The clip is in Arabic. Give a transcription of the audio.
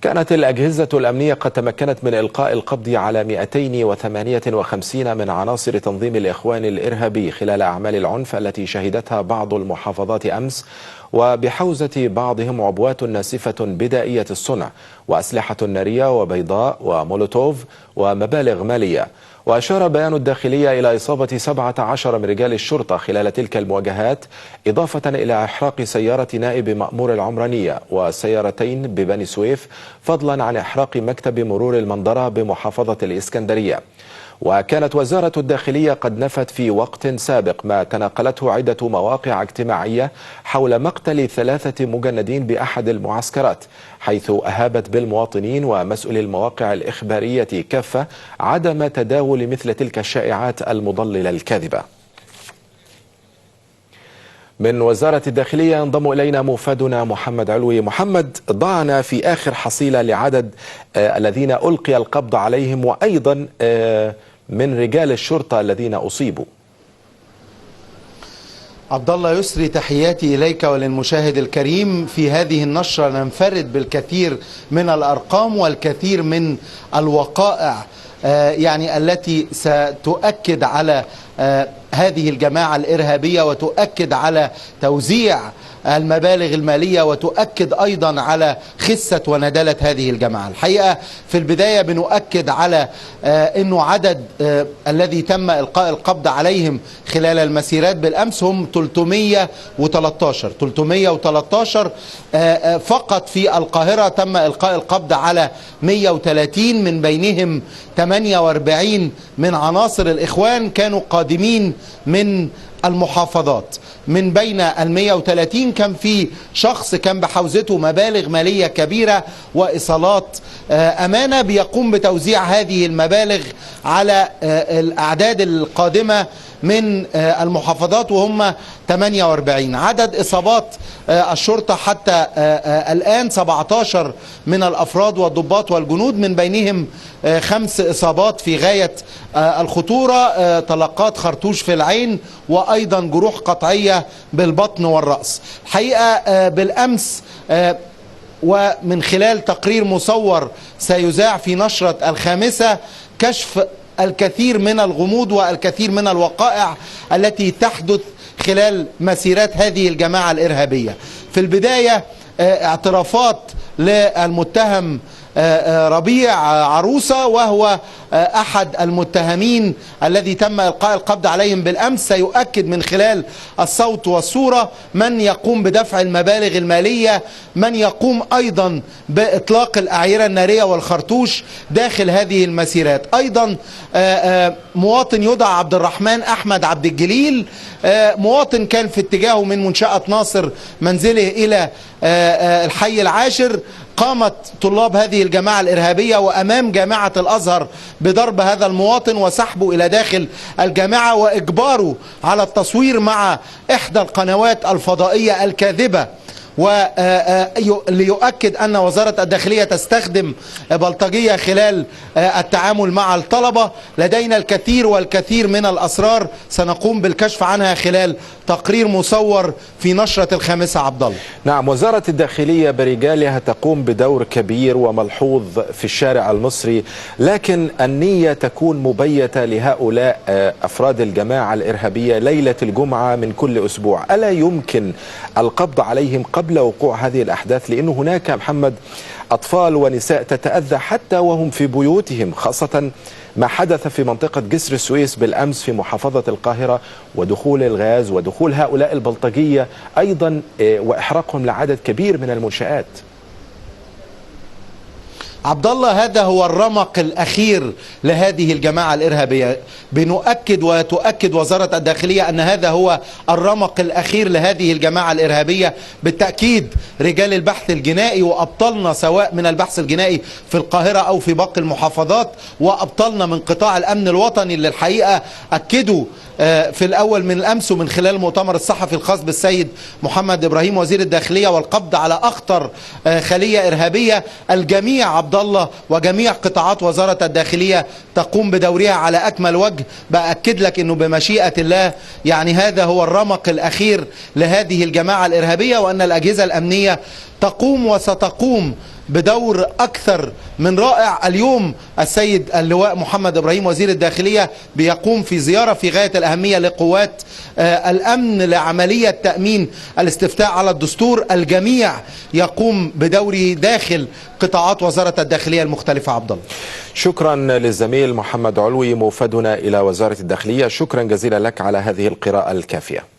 كانت الأجهزة الأمنية قد تمكنت من إلقاء القبض على 258 من عناصر تنظيم الإخوان الإرهابي خلال أعمال العنف التي شهدتها بعض المحافظات أمس، وبحوزة بعضهم عبوات ناسفة بدائية الصنع وأسلحة نارية وبيضاء ومولوتوف ومبالغ مالية. وأشار بيان الداخلية إلى إصابة 17 من رجال الشرطة خلال تلك المواجهات، إضافة إلى إحراق سيارة نائب مأمور العمرانية وسيارتين ببني سويف، فضلا عن إحراق مكتب مرور المنظرة بمحافظة الإسكندرية. وكانت وزارة الداخلية قد نفت في وقت سابق ما تناقلته عدة مواقع اجتماعية حول مقتل 3 مجندين بأحد المعسكرات، حيث أهابت بالمواطنين ومسؤولي المواقع الإخبارية كافة عدم تداول مثل تلك الشائعات المضللة الكاذبة. من وزارة الداخلية ينضم إلينا موفدنا محمد علوي. محمد، ضعنا في آخر حصيلة لعدد الذين ألقي القبض عليهم، وأيضا من رجال الشرطة الذين أصيبوا. عبد الله يسري، تحياتي إليك وللمشاهد الكريم. في هذه النشرة ننفرد بالكثير من الأرقام والكثير من الوقائع يعني التي ستؤكد على هذه الجماعة الإرهابية وتؤكد على توزيع المبالغ المالية وتؤكد أيضا على خسة وندالة هذه الجماعة. الحقيقة في البداية بنؤكد على أنه عدد الذي تم إلقاء القبض عليهم خلال المسيرات بالأمس هم 313 فقط. في القاهرة تم إلقاء القبض على 130، من بينهم 48 من عناصر الإخوان كانوا قادمين من المحافظات. من بين ال 130 كان في شخص كان بحوزته مبالغ مالية كبيرة وإيصالات أمانة، بيقوم بتوزيع هذه المبالغ على الأعداد القادمة من المحافظات وهم 48. عدد إصابات الشرطة حتى الآن 17 من الأفراد والضباط والجنود، من بينهم 5 إصابات في غاية الخطورة، طلقات خرطوش في العين وأيضا جروح قطعية بالبطن والرأس. الحقيقة بالأمس ومن خلال تقرير مصور سيذاع في نشرة 5 كشف الكثير من الغموض والكثير من الوقائع التي تحدث خلال مسيرات هذه الجماعة الإرهابية. في البداية اعترافات للمتهم ربيع عروسة، وهو أحد المتهمين الذي تم إلقاء القبض عليهم بالأمس، سيؤكد من خلال الصوت والصورة من يقوم بدفع المبالغ المالية، من يقوم أيضا بإطلاق الأعيرة النارية والخرطوش داخل هذه المسيرات. أيضا مواطن يدعى عبد الرحمن أحمد عبد الجليل، مواطن كان في اتجاهه من منشأة ناصر منزله إلى الحي العاشر. قامت طلاب هذه الجماعة الإرهابية وأمام جامعة الأزهر بضرب هذا المواطن وسحبه إلى داخل الجامعة وإجباره على التصوير مع إحدى القنوات الفضائية الكاذبة، وليؤكد أن وزارة الداخلية تستخدم بلطجية خلال التعامل مع الطلبة. لدينا الكثير والكثير من الأسرار سنقوم بالكشف عنها خلال تقرير مصور في نشرة 5 عبد الله. نعم، وزارة الداخلية برجالها تقوم بدور كبير وملحوظ في الشارع المصري، لكن النية تكون مبيتة لهؤلاء أفراد الجماعة الإرهابية ليلة الجمعة من كل أسبوع. ألا يمكن القبض عليهم قبل وقوع هذه الأحداث؟ لأنه هناك محمد أطفال ونساء تتأذى حتى وهم في بيوتهم، خاصة ما حدث في منطقة جسر السويس بالأمس في محافظة القاهرة، ودخول الغاز ودخول هؤلاء البلطجية أيضا وإحراقهم لعدد كبير من المنشآت. عبد الله، هذا هو الرمق الأخير لهذه الجماعة الإرهابية. بنؤكد وتؤكد وزارة الداخلية أن هذا هو الرمق الأخير لهذه الجماعة الإرهابية. بالتأكيد رجال البحث الجنائي وأبطالنا سواء من البحث الجنائي في القاهرة أو في باقي المحافظات، وأبطالنا من قطاع الأمن الوطني اللي الحقيقة أكدوا في الأول من الأمس ومن خلال المؤتمر الصحفي الخاص بالسيد محمد إبراهيم وزير الداخلية والقبض على أخطر خلية إرهابية. الجميع عبد الله وجميع قطاعات وزارة الداخلية تقوم بدورها على أكمل وجه. بأكد لك أنه بمشيئة الله يعني هذا هو الرمق الأخير لهذه الجماعة الإرهابية، وأن الأجهزة الأمنية تقوم وستقوم بدور أكثر من رائع. اليوم السيد اللواء محمد إبراهيم وزير الداخلية بيقوم في زيارة في غاية الأهمية لقوات الأمن لعملية تأمين الاستفتاء على الدستور. الجميع يقوم بدوره داخل قطاعات وزارة الداخلية المختلفة. عبد الله، شكرا للزميل محمد علوي موفدنا إلى وزارة الداخلية، شكرا جزيلا لك على هذه القراءة الكافية.